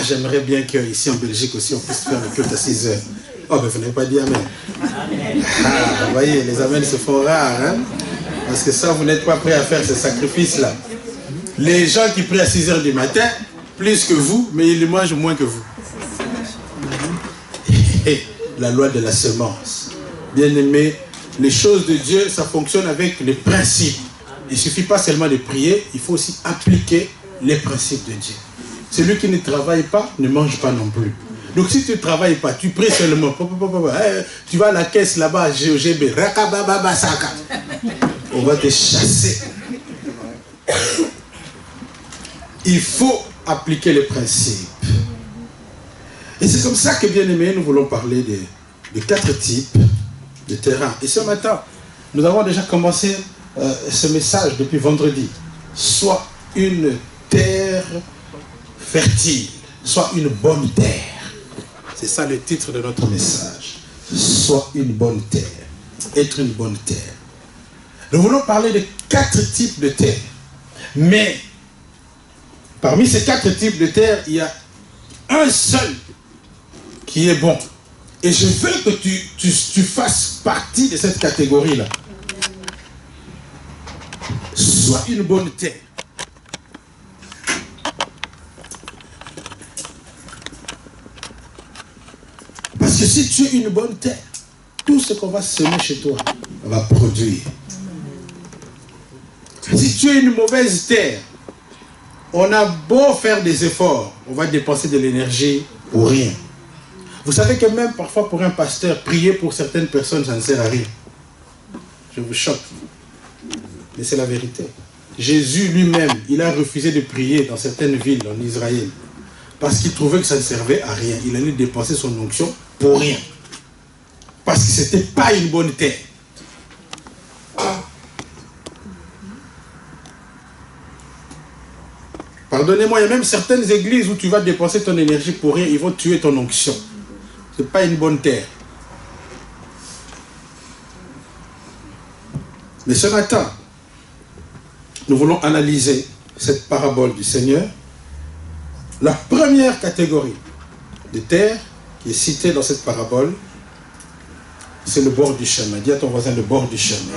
j'aimerais bien qu'ici en Belgique aussi, on puisse faire le culte à 6 heures. Oh, mais vous n'avez pas dit amen. Ah, vous voyez, les amens se font rares, hein? Parce que ça, vous n'êtes pas prêts à faire ce sacrifice-là. Les gens qui prient à 6 heures du matin, plus que vous, mais ils mangent moins que vous. Et la loi de la semence. Bien aimé, les choses de Dieu, ça fonctionne avec les principes. Il ne suffit pas seulement de prier, il faut aussi appliquer les principes de Dieu. Celui qui ne travaille pas, ne mange pas non plus. Donc si tu ne travailles pas, tu pries seulement. Tu vas à la caisse là-bas, GOGB, on va te chasser. Il faut appliquer les principes. Et c'est comme ça que, bien aimé, nous voulons parler de 4 types de terrains. Et ce matin, nous avons déjà commencé ce message depuis vendredi. Soit une terre fertile, soit une bonne terre. C'est ça le titre de notre message. Soit une bonne terre. Être une bonne terre. Nous voulons parler de 4 types de terre. Mais, parmi ces 4 types de terre, il y a un seul qui est bon. Et je veux que tu fasses partie de cette catégorie-là. Sois une bonne terre. Parce que si tu es une bonne terre, tout ce qu'on va semer chez toi va produire. Si tu es une mauvaise terre, on a beau faire des efforts, on va dépenser de l'énergie pour rien. Vous savez que même parfois pour un pasteur, prier pour certaines personnes, ça ne sert à rien. Je vous choque. Mais c'est la vérité. Jésus lui-même, il a refusé de prier dans certaines villes en Israël parce qu'il trouvait que ça ne servait à rien. Il allait dépenser son onction pour rien. Parce que ce n'était pas une bonne terre. Pardonnez-moi, il y a même certaines églises où tu vas dépenser ton énergie pour rien, ils vont tuer ton onction. Ce n'est pas une bonne terre. Mais ce matin, nous voulons analyser cette parabole du Seigneur. La première catégorie de terre qui est citée dans cette parabole, c'est le bord du chemin. Dis à ton voisin le bord du chemin.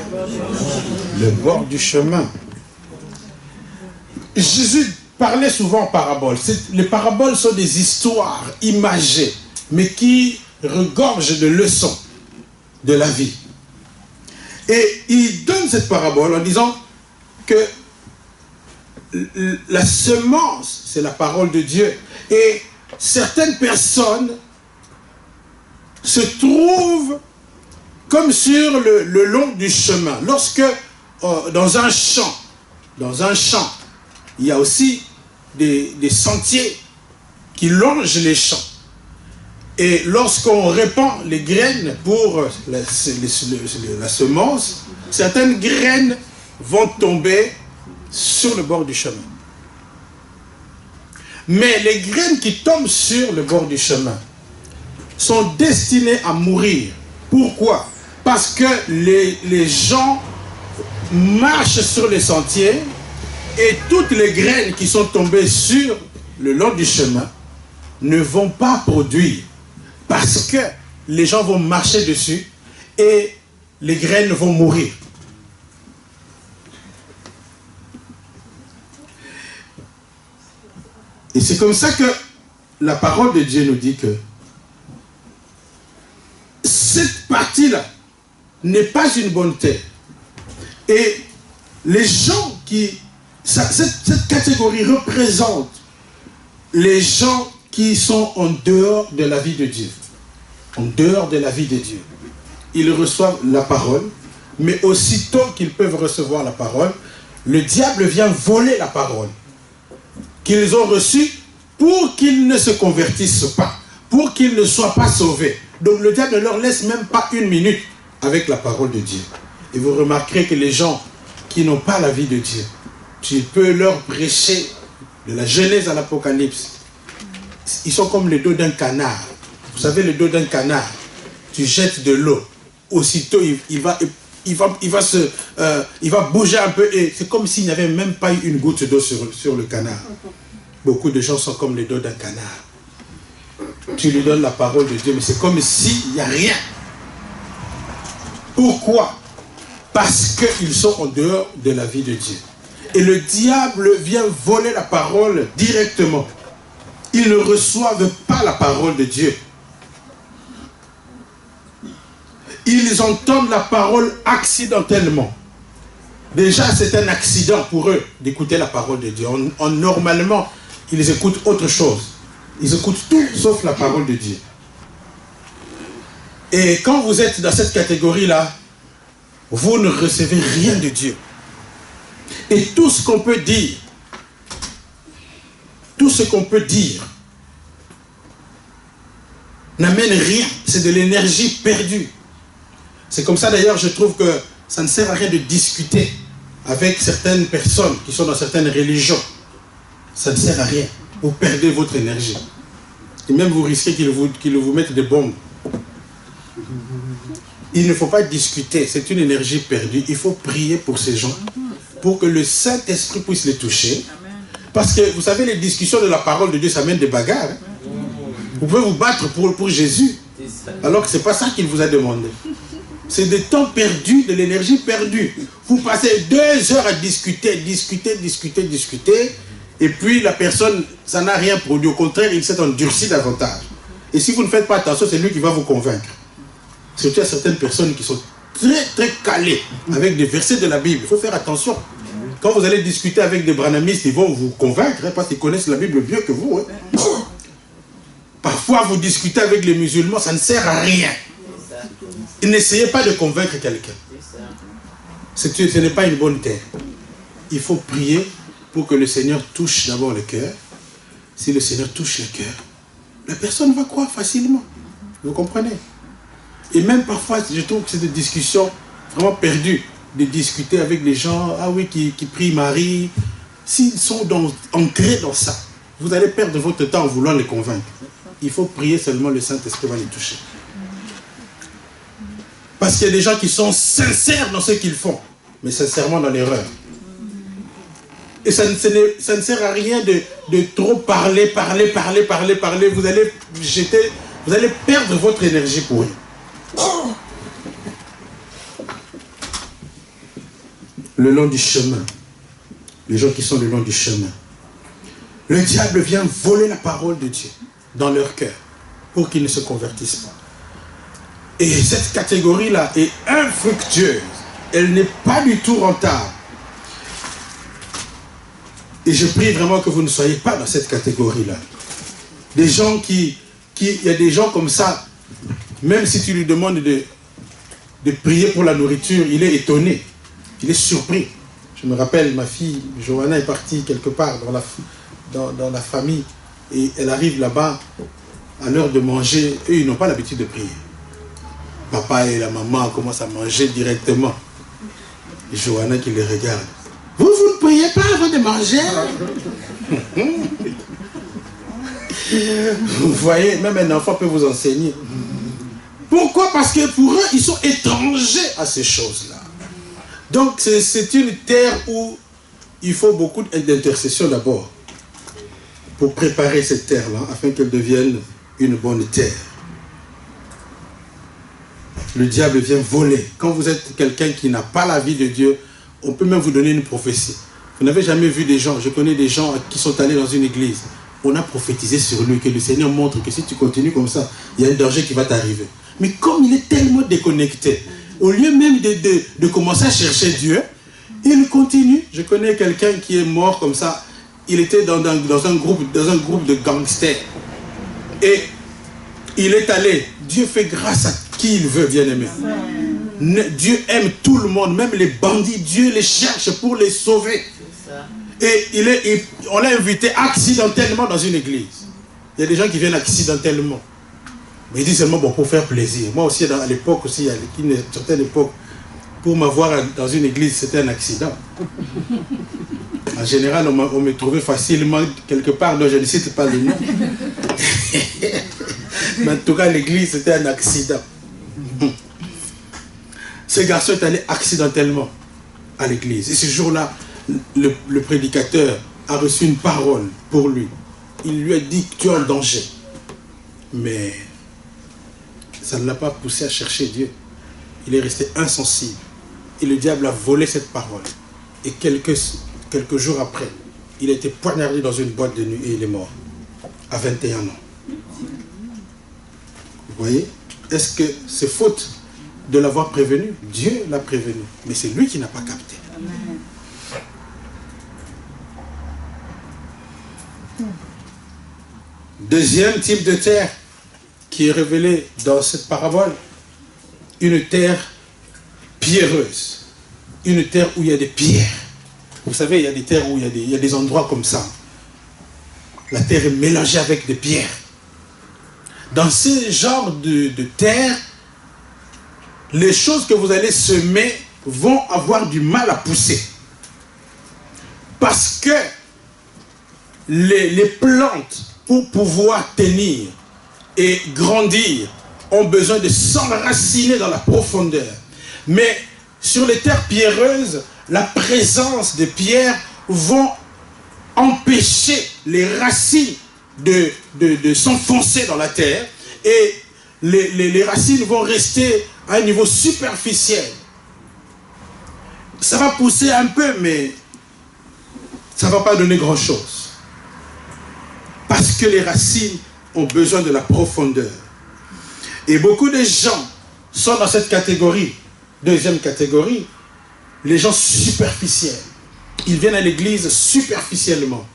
Le bord du chemin. Jésus parlait souvent en paraboles. Les paraboles sont des histoires imagées, mais qui regorgent de leçons de la vie. Et il donne cette parabole en disant que la semence, c'est la parole de Dieu. Et certaines personnes se trouvent comme sur le long du chemin. Lorsque dans un champ, il y a aussi des sentiers qui longent les champs. Et lorsqu'on répand les graines pour la semence, certaines graines vont tomber sur le bord du chemin. Mais les graines qui tombent sur le bord du chemin sont destinées à mourir. Pourquoi? Parce que les gens marchent sur les sentiers et toutes les graines qui sont tombées sur le long du chemin ne vont pas produire. Parce que les gens vont marcher dessus et les graines vont mourir. Et c'est comme ça que la parole de Dieu nous dit que cette partie-là n'est pas une bonne terre. Et les gens qui... Cette catégorie représente les gens qui sont en dehors de la vie de Dieu. En dehors de la vie de Dieu. Ils reçoivent la parole, mais aussitôt qu'ils peuvent recevoir la parole, le diable vient voler la parole qu'ils ont reçue pour qu'ils ne se convertissent pas, pour qu'ils ne soient pas sauvés. Donc le diable ne leur laisse même pas une minute avec la parole de Dieu. Et vous remarquerez que les gens qui n'ont pas la vie de Dieu, tu peux leur prêcher de la Genèse à l'Apocalypse. Ils sont comme le dos d'un canard. Vous savez, le dos d'un canard, tu jettes de l'eau. Aussitôt, il va bouger un peu et c'est comme s'il n'y avait même pas eu une goutte d'eau sur le canard. Beaucoup de gens sont comme le dos d'un canard. tu lui donnes la parole de Dieu, mais c'est comme s'il n'y a rien. Pourquoi? Parce qu'ils sont en dehors de la vie de Dieu. Et le diable vient voler la parole directement. Ils ne reçoivent pas la parole de Dieu. Ils entendent la parole accidentellement. Déjà, c'est un accident pour eux d'écouter la parole de Dieu. Normalement, ils écoutent autre chose. Ils écoutent tout sauf la parole de Dieu. Et quand vous êtes dans cette catégorie-là, vous ne recevez rien de Dieu. Et tout ce qu'on peut dire, n'amène rien. C'est de l'énergie perdue. C'est comme ça d'ailleurs, je trouve que ça ne sert à rien de discuter avec certaines personnes qui sont dans certaines religions. Ça ne sert à rien. Vous perdez votre énergie. Et même vous risquez qu'ils vous mettent des bombes. Il ne faut pas discuter, c'est une énergie perdue. Il faut prier pour ces gens, pour que le Saint-Esprit puisse les toucher. Parce que, vous savez, les discussions de la parole de Dieu, ça mène des bagarres. Vous pouvez vous battre pour Jésus, alors que ce n'est pas ça qu'il vous a demandé. C'est des temps perdus, de l'énergie perdue. Vous passez 2 heures à discuter, et puis la personne, ça n'a rien produit. Au contraire, il s'est endurci davantage. Et si vous ne faites pas attention, c'est lui qui va vous convaincre. Surtout à certaines personnes qui sont très très calées avec des versets de la Bible. Il faut faire attention. Quand vous allez discuter avec des branhamistes, ils vont vous convaincre, parce qu'ils connaissent la Bible mieux que vous. Parfois, vous discutez avec les musulmans, ça ne sert à rien. N'essayez pas de convaincre quelqu'un. Ce n'est pas une bonne terre. Il faut prier pour que le Seigneur touche d'abord le cœur. Si le Seigneur touche le cœur, la personne va croire facilement. Vous comprenez? Et même parfois, je trouve que c'est des discussions vraiment perdues. De discuter avec les gens, ah oui, qui prient Marie. S'ils sont ancrés dans ça, vous allez perdre votre temps en voulant les convaincre. Il faut prier seulement, le Saint-Esprit va les toucher. Parce qu'il y a des gens qui sont sincères dans ce qu'ils font, mais sincèrement dans l'erreur. Et ça ne sert à rien de trop parler. Vous allez perdre votre énergie pour rien. Le long du chemin, les gens qui sont le long du chemin, le diable vient voler la parole de Dieu dans leur cœur pour qu'ils ne se convertissent pas. Et cette catégorie-là est infructueuse. Elle n'est pas du tout rentable. Et je prie vraiment que vous ne soyez pas dans cette catégorie-là. Des gens il y a des gens comme ça, même si tu lui demandes de prier pour la nourriture, il est étonné. Il est surpris. Je me rappelle, ma fille, Johanna, est partie quelque part dans la famille. Et elle arrive là-bas, à l'heure de manger. Eux, ils n'ont pas l'habitude de prier. Papa et la maman commencent à manger directement. Et Johanna qui les regarde. Vous ne priez pas avant de manger? Vous voyez, même un enfant peut vous enseigner. Pourquoi? Parce que pour eux, ils sont étrangers à ces choses-là. Donc, c'est une terre où il faut beaucoup d'intercession d'abord pour préparer cette terre-là, afin qu'elle devienne une bonne terre. Le diable vient voler. Quand vous êtes quelqu'un qui n'a pas la vie de Dieu, on peut même vous donner une prophétie. Vous n'avez jamais vu des gens, je connais des gens qui sont allés dans une église. On a prophétisé sur lui, que le Seigneur montre que si tu continues comme ça, il y a un danger qui va t'arriver. Mais comme il est tellement déconnecté, au lieu même de commencer à chercher Dieu, il continue. Je connais quelqu'un qui est mort comme ça. Il était dans un groupe de gangsters. Et il est allé. Dieu fait grâce à qui il veut, bien-aimé. Dieu aime tout le monde, même les bandits. Dieu les cherche pour les sauver. Et on l'a invité accidentellement dans une église. Il y a des gens qui viennent accidentellement. Mais il dit seulement bon, pour faire plaisir. Moi aussi, à l'époque aussi, à une certaine époque, pour m'avoir dans une église, c'était un accident. En général, on me trouvait facilement quelque part, dont je ne cite pas le nom. Mais en tout cas, l'église, c'était un accident. Ce garçon est allé accidentellement à l'église. Et ce jour-là, le prédicateur a reçu une parole pour lui. Il lui a dit que tu es en danger. Mais ça ne l'a pas poussé à chercher Dieu. Il est resté insensible. Et le diable a volé cette parole. Et quelques jours après, il a été poignardé dans une boîte de nuit et il est mort. À 21 ans. Vous voyez? Est-ce que c'est faute de l'avoir prévenu? Dieu l'a prévenu. Mais c'est lui qui n'a pas capté. Amen. Deuxième type de terre qui est révélé dans cette parabole, une terre pierreuse. Une terre où il y a des pierres. Vous savez, il y a des terres où il y a des endroits comme ça. La terre est mélangée avec des pierres. Dans ce genre de terre, les choses que vous allez semer vont avoir du mal à pousser. Parce que les plantes, pour pouvoir tenir et grandir, ont besoin de s'enraciner dans la profondeur. Mais sur les terres pierreuses, la présence des pierres vont empêcher les racines de s'enfoncer dans la terre, et les racines vont rester à un niveau superficiel. Ça va pousser un peu, mais ça ne va pas donner grand-chose. Parce que les racines ont besoin de la profondeur. Et beaucoup de gens sont dans cette catégorie. Deuxième catégorie, les gens superficiels. Ils viennent à l'église superficiellement.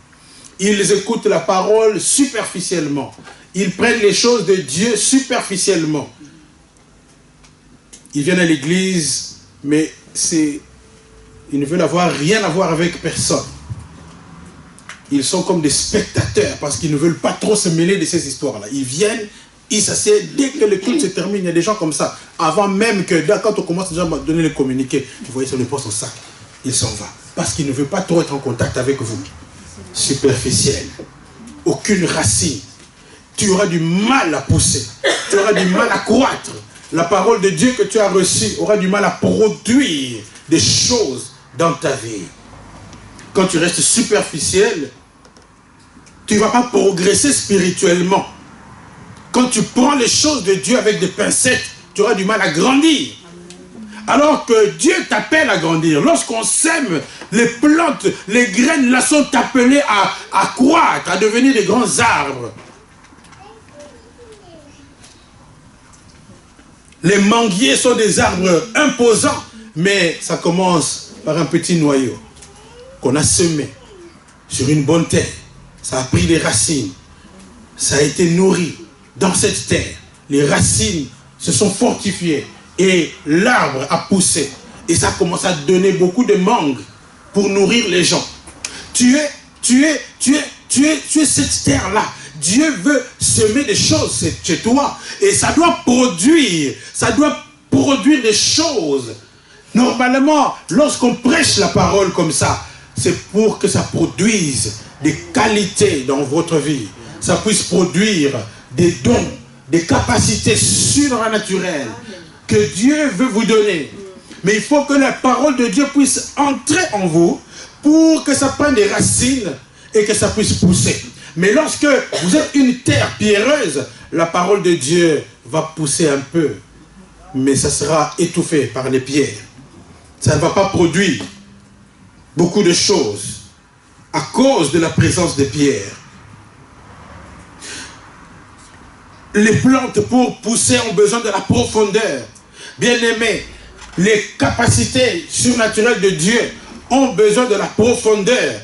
Ils écoutent la parole superficiellement. Ils prennent les choses de Dieu superficiellement. Ils viennent à l'église, mais ils ne veulent rien avoir avec personne. Ils sont comme des spectateurs parce qu'ils ne veulent pas trop se mêler de ces histoires-là. Ils viennent, ils s'assiedent. Dès que le culte se termine, il y a des gens comme ça. Avant même que, quand on commence déjà à donner les communiqués, vous voyez, ça le pose au sac. Il s'en va. Parce qu'il ne veut pas trop être en contact avec vous. Superficiel. Aucune racine. Tu auras du mal à pousser. Tu auras du mal à croître. La parole de Dieu que tu as reçue aura du mal à produire des choses dans ta vie. Quand tu restes superficiel, tu ne vas pas progresser spirituellement. Quand tu prends les choses de Dieu avec des pincettes, tu auras du mal à grandir. Alors que Dieu t'appelle à grandir. Lorsqu'on sème, les plantes, les graines là sont appelées à croître, à devenir des grands arbres. Les manguiers sont des arbres imposants, mais ça commence par un petit noyau qu'on a semé sur une bonne terre. Ça a pris des racines. Ça a été nourri dans cette terre. Les racines se sont fortifiées et l'arbre a poussé. Et ça commence à donner beaucoup de mangues pour nourrir les gens. Tu es cette terre-là. Dieu veut semer des choses chez toi. Et ça doit produire des choses. Normalement, lorsqu'on prêche la parole comme ça, c'est pour que ça produise des qualités dans votre vie. Ça puisse produire des dons, des capacités surnaturelles que Dieu veut vous donner. Mais il faut que la parole de Dieu puisse entrer en vous pour que ça prenne des racines et que ça puisse pousser. Mais lorsque vous êtes une terre pierreuse, la parole de Dieu va pousser un peu, mais ça sera étouffé par les pierres. Ça ne va pas produire beaucoup de choses à cause de la présence des pierres. Les plantes pour pousser ont besoin de la profondeur. Bien-aimés, les capacités surnaturelles de Dieu ont besoin de la profondeur.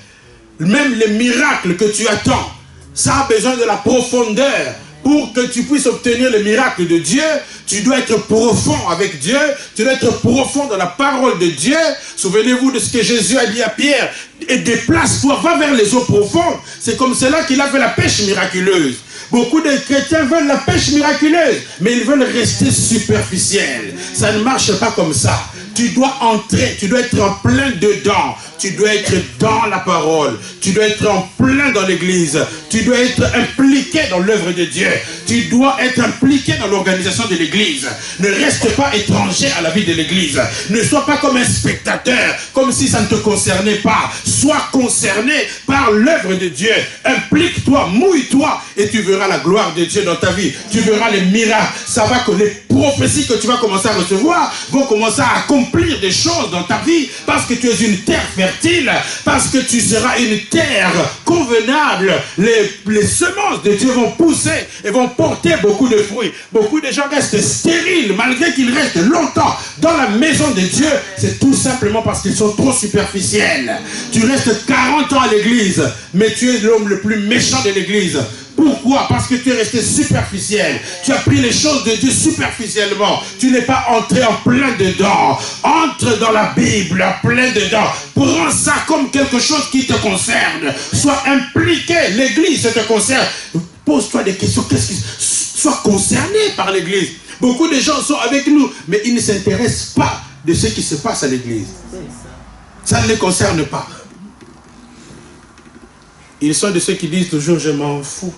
Même les miracles que tu attends, ça a besoin de la profondeur. Pour que tu puisses obtenir le miracle de Dieu, tu dois être profond avec Dieu, tu dois être profond dans la parole de Dieu. Souvenez-vous de ce que Jésus a dit à Pierre, et déplace-toi, va vers les eaux profondes. C'est comme cela qu'il a fait la pêche miraculeuse. Beaucoup de chrétiens veulent la pêche miraculeuse, mais ils veulent rester superficiels. Ça ne marche pas comme ça. Tu dois entrer, tu dois être en plein dedans. Tu dois être dans la parole. Tu dois être en plein dans l'église. Tu dois être impliqué dans l'œuvre de Dieu. Tu dois être impliqué dans l'organisation de l'église. Ne reste pas étranger à la vie de l'église. Ne sois pas comme un spectateur, comme si ça ne te concernait pas. Sois concerné par l'œuvre de Dieu. Implique-toi, mouille-toi et tu verras la gloire de Dieu dans ta vie. Tu verras les miracles. Ça va que les prophéties que tu vas commencer à recevoir vont commencer à accomplir des choses dans ta vie parce que tu es une terre fertile, parce que tu seras une terre convenable. Les semences de Dieu vont pousser et vont porter beaucoup de fruits. Beaucoup de gens restent stériles malgré qu'ils restent longtemps dans la maison de Dieu. C'est tout simplement parce qu'ils sont trop superficiels. Tu restes 40 ans à l'église, mais tu es l'homme le plus méchant de l'église. Pourquoi? Parce que tu es resté superficiel. Tu as pris les choses de Dieu superficiellement. Tu n'es pas entré en plein dedans. Entre dans la Bible, en plein dedans. Prends ça comme quelque chose qui te concerne. Sois impliqué. L'église te concerne. Pose-toi des questions. Sois concerné par l'église. Beaucoup de gens sont avec nous, mais ils ne s'intéressent pas de ce qui se passe à l'église. Ça ne les concerne pas. Ils sont de ceux qui disent toujours « je m'en fous ».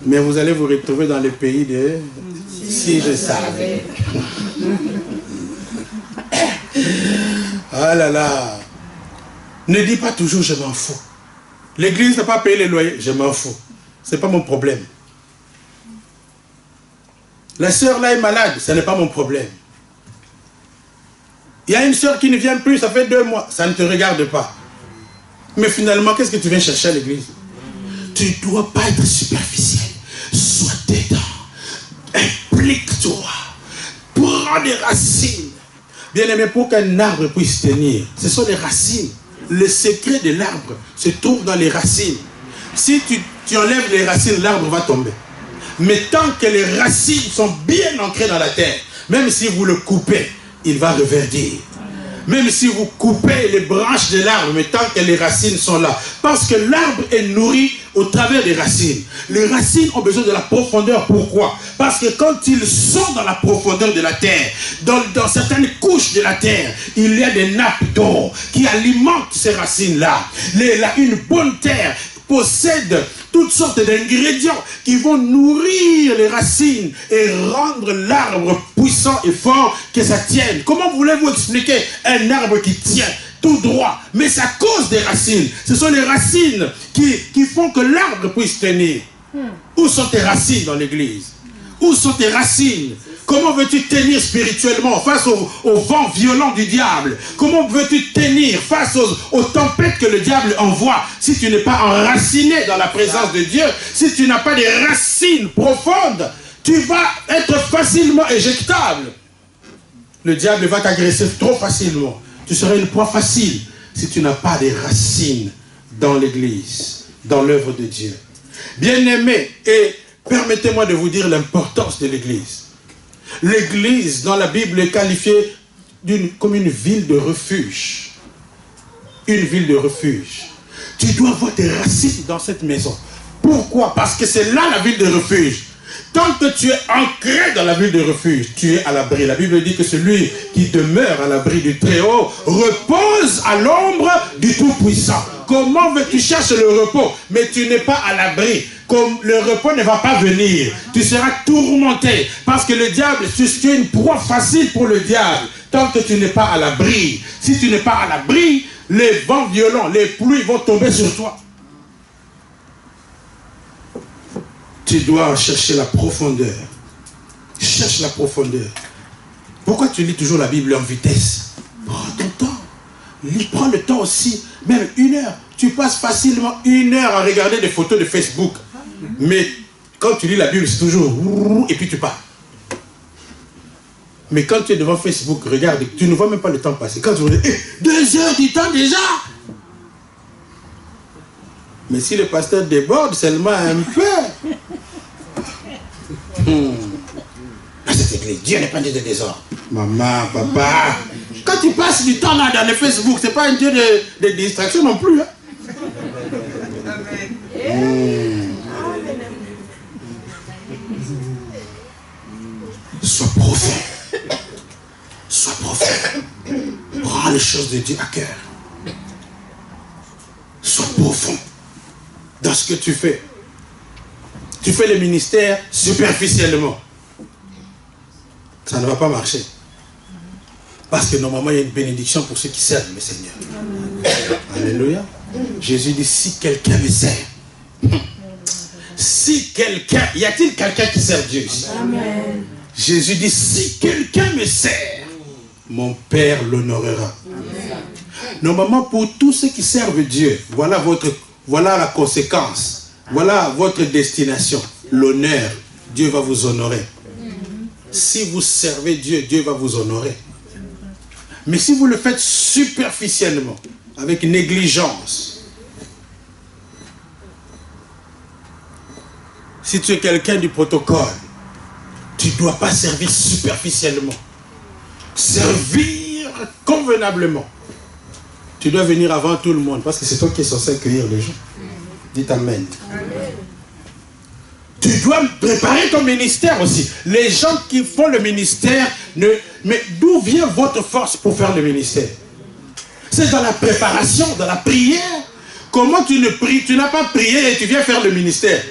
Mais vous allez vous retrouver dans le pays de « si je savais ». Ah là là. Ne dis pas toujours « je m'en fous ». L'église n'a pas payé les loyers, je m'en fous. Ce n'est pas mon problème. La sœur là est malade, ce n'est pas mon problème. Il y a une sœur qui ne vient plus, ça fait 2 mois, ça ne te regarde pas. Mais finalement, qu'est-ce que tu viens chercher à l'église? Tu ne dois pas être superficiel. Sois dedans. Implique-toi. Prends des racines. Bien aimé, pour qu'un arbre puisse tenir, ce sont les racines. Le secret de l'arbre se trouve dans les racines. Si tu enlèves les racines, l'arbre va tomber. Mais tant que les racines sont bien ancrées dans la terre, même si vous le coupez, il va reverdir. Même si vous coupez les branches de l'arbre, mais tant que les racines sont là. Parce que l'arbre est nourri au travers des racines. Les racines ont besoin de la profondeur. Pourquoi? Parce que quand ils sont dans la profondeur de la terre, dans certaines couches de la terre, il y a des nappes d'eau qui alimentent ces racines-là. Une bonne terre possède toutes sortes d'ingrédients qui vont nourrir les racines et rendre l'arbre puissant et fort que ça tienne. Comment voulez-vous expliquer un arbre qui tient tout droit? Mais c'est à cause des racines. Ce sont les racines qui font que l'arbre puisse tenir. Où sont tes racines dans l'église? Où sont tes racines? Comment veux-tu tenir spirituellement face au vent violent du diable? Comment veux-tu tenir face aux tempêtes que le diable envoie si tu n'es pas enraciné dans la présence de Dieu? Si tu n'as pas des racines profondes, tu vas être facilement éjectable. Le diable va t'agresser trop facilement. Tu seras une proie facile si tu n'as pas des racines dans l'église, dans l'œuvre de Dieu. Bien-aimés, et permettez-moi de vous dire l'importance de l'église. L'église, dans la Bible, est qualifiée comme une ville de refuge. Une ville de refuge. Tu dois avoir tes racines dans cette maison. Pourquoi? Parce que c'est là la ville de refuge. Tant que tu es ancré dans la ville de refuge, tu es à l'abri. La Bible dit que celui qui demeure à l'abri du Très-Haut repose à l'ombre du Tout-Puissant. Comment veux-tu chercher le repos? Mais tu n'es pas à l'abri. Comme le repos ne va pas venir, tu seras tourmenté. Parce que le diable, tu es une proie facile pour le diable. Tant que tu n'es pas à l'abri. Si tu n'es pas à l'abri, les vents violents, les pluies vont tomber sur toi. Tu dois chercher la profondeur. Cherche la profondeur. Pourquoi tu lis toujours la Bible en vitesse? Prends ton temps. Prends le temps aussi. Même 1 heure. Tu passes facilement 1 heure à regarder des photos de Facebook. Mais quand tu lis la Bible, c'est toujours... Et puis tu pars. Mais quand tu es devant Facebook, regarde, tu ne vois même pas le temps passer. Quand tu vois 2 heures du temps déjà. Mais si le pasteur déborde seulement un peu... Cette église, Dieu n'est pas un Dieu de désordre. Maman, papa, quand tu passes du temps là dans le Facebook, c'est pas un Dieu de distraction non plus. Hein? Sois profond. Sois profond. les choses de Dieu à cœur. Sois profond dans ce que tu fais. Tu fais le ministère superficiellement. Ça ne va pas marcher. Parce que normalement, il y a une bénédiction pour ceux qui servent le Seigneur. Alléluia. Jésus dit, si quelqu'un me sert. Si quelqu'un, y a-t-il quelqu'un qui sert Dieu ici? Amen. Jésus dit, si quelqu'un me sert, mon Père l'honorera. Normalement, pour tous ceux qui servent Dieu, voilà la conséquence. Voilà votre destination. L'honneur, Dieu va vous honorer. Si vous servez Dieu, Dieu va vous honorer. Mais si vous le faites superficiellement, avec négligence, si tu es quelqu'un du protocole, tu ne dois pas servir superficiellement. Servir convenablement. Tu dois venir avant tout le monde, parce que c'est toi qui es censé accueillir les gens. Dites Amen. Amen. Tu dois préparer ton ministère aussi. Les gens qui font le ministère, mais d'où vient votre force pour faire le ministère? C'est dans la préparation, dans la prière. Comment tu ne pries? Tu n'as pas prié et tu viens faire le ministère.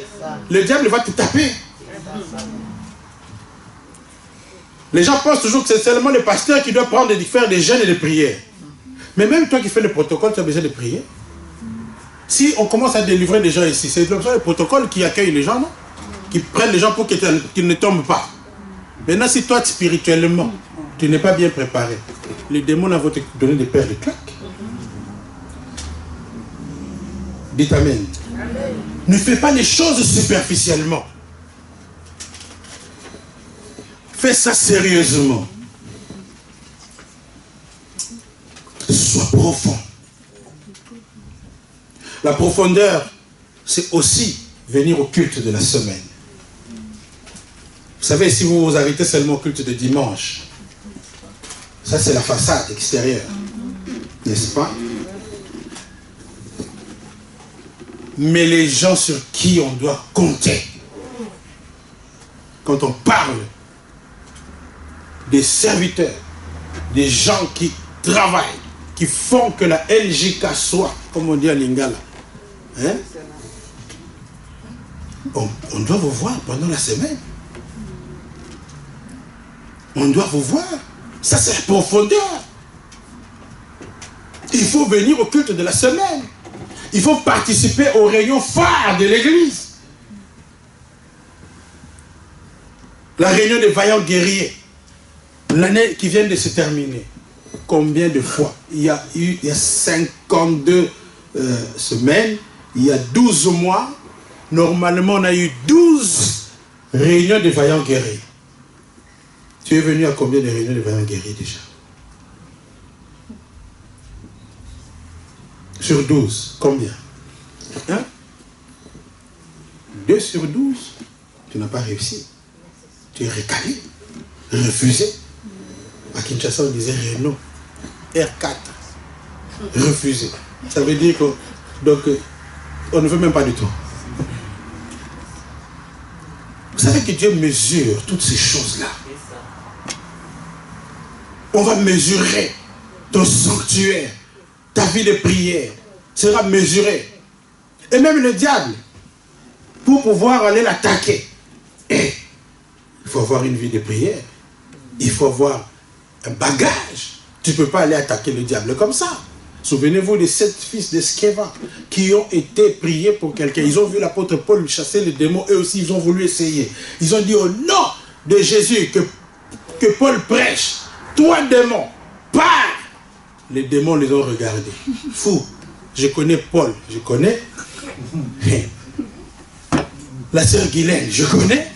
Le diable va te taper. Les gens pensent toujours que c'est seulement le pasteur qui doit faire des jeûnes et des prières. Mais même toi qui fais le protocole, tu as besoin de prier. Si on commence à délivrer des gens ici, c'est le protocole qui accueille les gens, non? Qui prennent les gens pour qu'ils ne tombent pas. Maintenant, si toi, spirituellement, tu n'es pas bien préparé, les démons vont te donner des paires de claques. Dites Amen. Amen. Ne fais pas les choses superficiellement. Fais ça sérieusement. Sois profond. La profondeur, c'est aussi venir au culte de la semaine. Vous savez, si vous vous arrêtez seulement au culte de dimanche, ça c'est la façade extérieure, n'est-ce pas? Mais les gens sur qui on doit compter, quand on parle des serviteurs, des gens qui travaillent, qui font que la LJK soit, comme on dit à Lingala, hein? On doit vous voir pendant la semaine. On doit vous voir. Ça, c'est la profondeur. Il faut venir au culte de la semaine. Il faut participer aux réunions phares de l'église. La réunion des vaillants guerriers. L'année qui vient de se terminer. Combien de fois? Il y a 52 semaines. Il y a 12 mois. Normalement, on a eu 12 réunions des vaillants guerriers. Tu es venu à combien de réunions des vaillants guerriers déjà? Sur 12, combien? Hein? 2 sur 12, tu n'as pas réussi. Tu es recalé, refusé. À Kinshasa, on disait réunion. R4, refusé. Ça veut dire que, donc, on ne veut même pas du tout. Vous savez que Dieu mesure toutes ces choses-là. On va mesurer ton sanctuaire, ta vie de prière sera mesurée. Et même le diable, pour pouvoir aller l'attaquer, il faut avoir une vie de prière. Il faut avoir un bagage. Tu ne peux pas aller attaquer le diable comme ça. Souvenez-vous des 7 fils de Sceva qui ont été priés pour quelqu'un. Ils ont vu l'apôtre Paul chasser les démons. Eux aussi, ils ont voulu essayer. Ils ont dit au nom de Jésus que Paul prêche. Toi, démon, pars! Les démons les ont regardés. Fou. Je connais Paul. Je connais. La sœur Guylaine, je connais.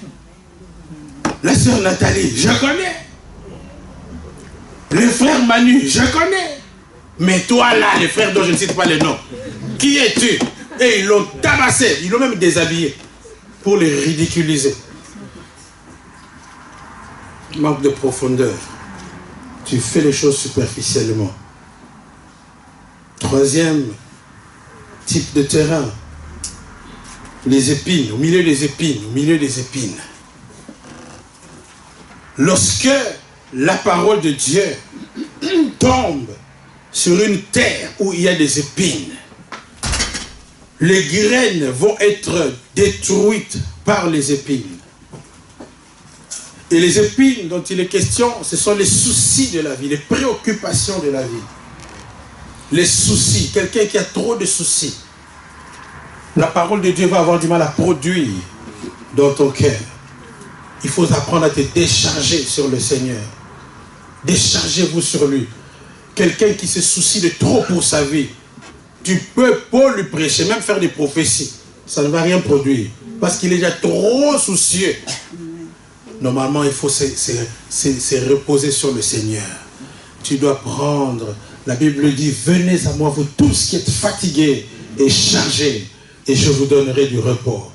La sœur Nathalie, je connais. Le frère Manu, je connais. Mais toi là, les frères dont je ne cite pas les noms, qui es-tu? Et ils l'ont tabassé, ils l'ont même déshabillé pour les ridiculiser. Manque de profondeur. Tu fais les choses superficiellement. Troisième type de terrain, les épines, au milieu des épines, au milieu des épines. Lorsque la parole de Dieu tombe sur une terre où il y a des épines. Les graines vont être détruites par les épines. Et les épines dont il est question, ce sont les soucis de la vie, les préoccupations de la vie. Les soucis, quelqu'un qui a trop de soucis. La parole de Dieu va avoir du mal à produire dans ton cœur. Il faut apprendre à te décharger sur le Seigneur. Déchargez-vous sur lui. Quelqu'un qui se soucie de trop pour sa vie, tu peux pas lui prêcher, même faire des prophéties. Ça ne va rien produire. Parce qu'il est déjà trop soucieux. Normalement, il faut se reposer sur le Seigneur. Tu dois prendre. La Bible dit, venez à moi, vous tous qui êtes fatigués et chargés, et je vous donnerai du repos.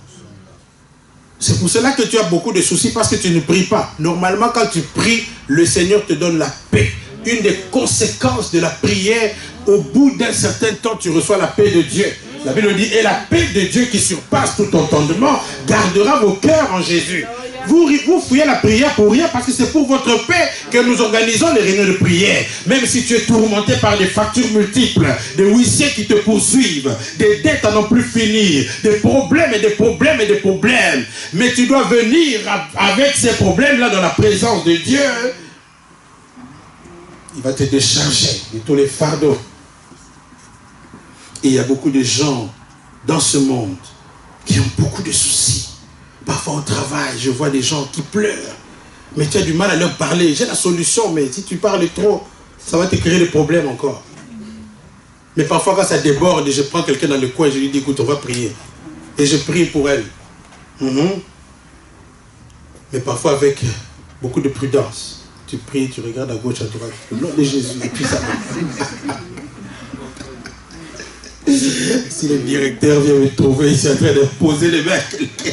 C'est pour cela que tu as beaucoup de soucis, parce que tu ne pries pas. Normalement, quand tu pries, le Seigneur te donne la paix. Une des conséquences de la prière, au bout d'un certain temps, tu reçois la paix de Dieu. La Bible dit, et la paix de Dieu qui surpasse tout entendement, gardera vos cœurs en Jésus. Vous fouillez la prière pour rien, parce que c'est pour votre paix que nous organisons les réunions de prière. Même si tu es tourmenté par des factures multiples, des huissiers qui te poursuivent, des dettes à n'en plus finir, des problèmes et des problèmes et des problèmes. Mais tu dois venir avec ces problèmes-là dans la présence de Dieu. Il va te décharger de tous les fardeaux. Et il y a beaucoup de gens dans ce monde qui ont beaucoup de soucis. Parfois au travail, je vois des gens qui pleurent. Mais tu as du mal à leur parler. J'ai la solution, mais si tu parles trop, ça va te créer des problèmes encore. Mais parfois quand ça déborde, je prends quelqu'un dans le coin et je lui dis, écoute, on va prier. Et je prie pour elle. Mais parfois avec beaucoup de prudence. Tu pries, tu regardes à gauche, à droite. Au nom de Jésus, et puis ça va. Si le directeur vient me trouver, il est en train de poser les mains à quelqu'un.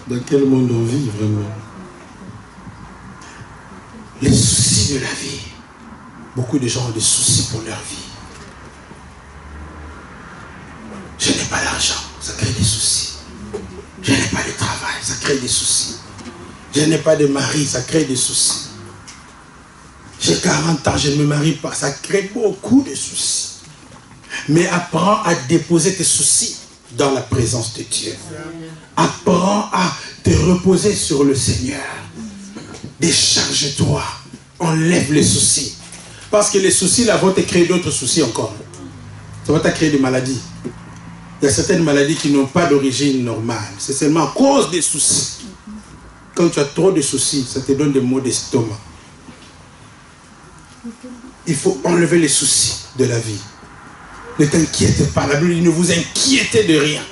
Dans quel monde on vit vraiment? Les soucis de la vie. Beaucoup de gens ont des soucis pour leur vie. Je n'ai pas l'argent, ça crée des soucis. Je n'ai pas de travail, ça crée des soucis. Je n'ai pas de mari, ça crée des soucis. J'ai 40 ans, je ne me marie pas, ça crée beaucoup de soucis. Mais apprends à déposer tes soucis dans la présence de Dieu. Apprends à te reposer sur le Seigneur. Décharge-toi. Enlève les soucis. Parce que les soucis là vont te créer d'autres soucis encore. Ça va te créer des maladies. Il y a certaines maladies qui n'ont pas d'origine normale. C'est seulement à cause des soucis. Quand tu as trop de soucis, ça te donne des maux d'estomac. Il faut enlever les soucis de la vie. Ne t'inquiétez pas. La Bible dit, ne vous inquiétez de rien.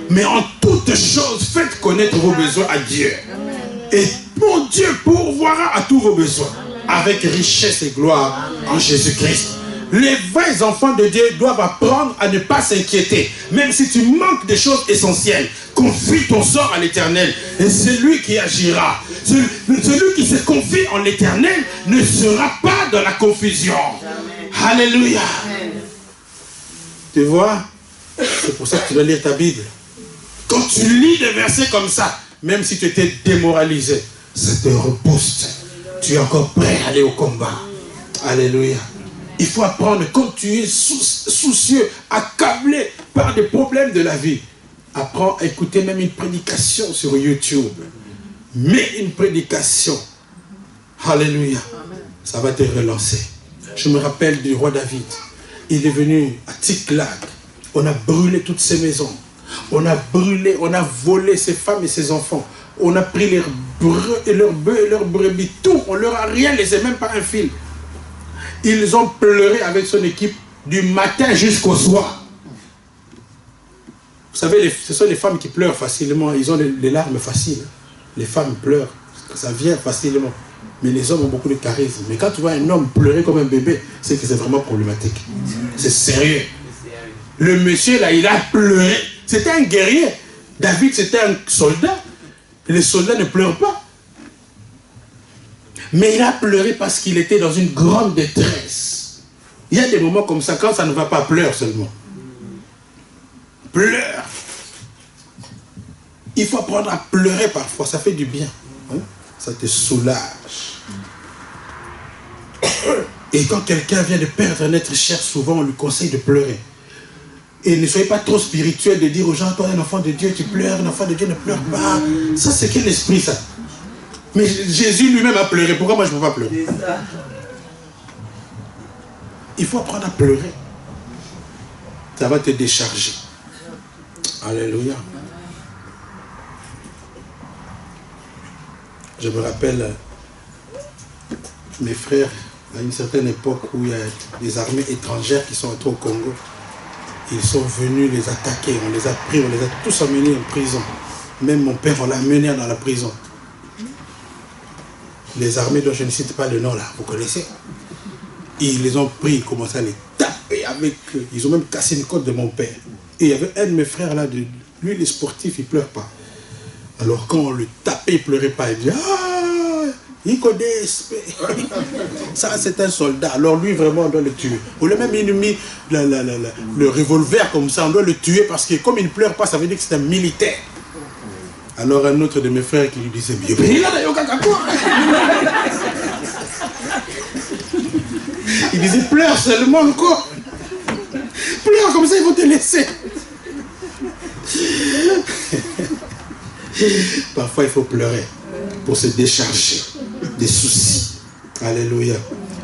Mais en toutes choses, faites connaître vos besoins à Dieu. Et mon Dieu pourvoira à tous vos besoins. Avec richesse et gloire en Jésus-Christ. Les vrais enfants de Dieu doivent apprendre à ne pas s'inquiéter. Même si tu manques des choses essentielles. Confie ton sort à l'Éternel. Et c'est lui qui agira. Celui qui se confie en l'Éternel ne sera pas dans la confusion. Alléluia. Tu vois, c'est pour ça que tu dois lire ta Bible. Quand tu lis des versets comme ça, même si tu étais démoralisé, ça te repousse. Tu es encore prêt à aller au combat. Alléluia. Il faut apprendre, quand tu es soucieux, accablé par des problèmes de la vie, apprends à écouter même une prédication sur YouTube. Mets une prédication. Alléluia. Ça va te relancer. Je me rappelle du roi David. Il est venu à Tsiklag. On a brûlé toutes ses maisons. On a brûlé, on a volé ses femmes et ses enfants. On a pris leurs bœufs et leurs brebis. Tout, on leur a rien laissé, même pas un fil. Ils ont pleuré avec son équipe du matin jusqu'au soir. Vous savez, ce sont les femmes qui pleurent facilement. Ils ont les larmes faciles. Les femmes pleurent. Ça vient facilement. Mais les hommes ont beaucoup de charisme. Mais quand tu vois un homme pleurer comme un bébé, c'est que c'est vraiment problématique. C'est sérieux. Le monsieur là, il a pleuré. C'était un guerrier. David, c'était un soldat. Les soldats ne pleurent pas. Mais il a pleuré parce qu'il était dans une grande détresse. Il y a des moments comme ça, quand ça ne va pas, pleure seulement. Pleure. Il faut apprendre à pleurer parfois, ça fait du bien. Hein? Ça te soulage. Et quand quelqu'un vient de perdre un être cher, souvent on lui conseille de pleurer. Et ne soyez pas trop spirituel de dire aux gens, toi un enfant de Dieu, tu pleures, un enfant de Dieu ne pleure pas. Ça c'est quel esprit ça? Mais Jésus lui-même a pleuré, pourquoi moi je ne peux pas pleurer? Il faut apprendre à pleurer. Ça va te décharger. Alléluia. Je me rappelle mes frères à une certaine époque où il y a des armées étrangères qui sont entrées au Congo. Ils sont venus les attaquer, on les a pris, on les a tous emmenés en prison. Même mon père, on l'a mené dans la prison. Les armées dont je ne cite pas le nom là, vous connaissez? Ils les ont pris, ils commençaient à les taper avec eux. Ils ont même cassé une côte de mon père. Et il y avait un de mes frères là, lui il est sportif, il ne pleure pas. Alors quand on le tapait, il ne pleurait pas. Il dit, ah, il connaît. Ça c'est un soldat. Alors lui vraiment on doit le tuer. On l'a même mis le revolver comme ça, on doit le tuer parce que comme il ne pleure pas, ça veut dire que c'est un militaire. Alors un autre de mes frères qui lui disait, il disait, pleure seulement encore. Pleure comme ça, ils vont te laisser. Parfois, il faut pleurer pour se décharger des soucis. Alléluia.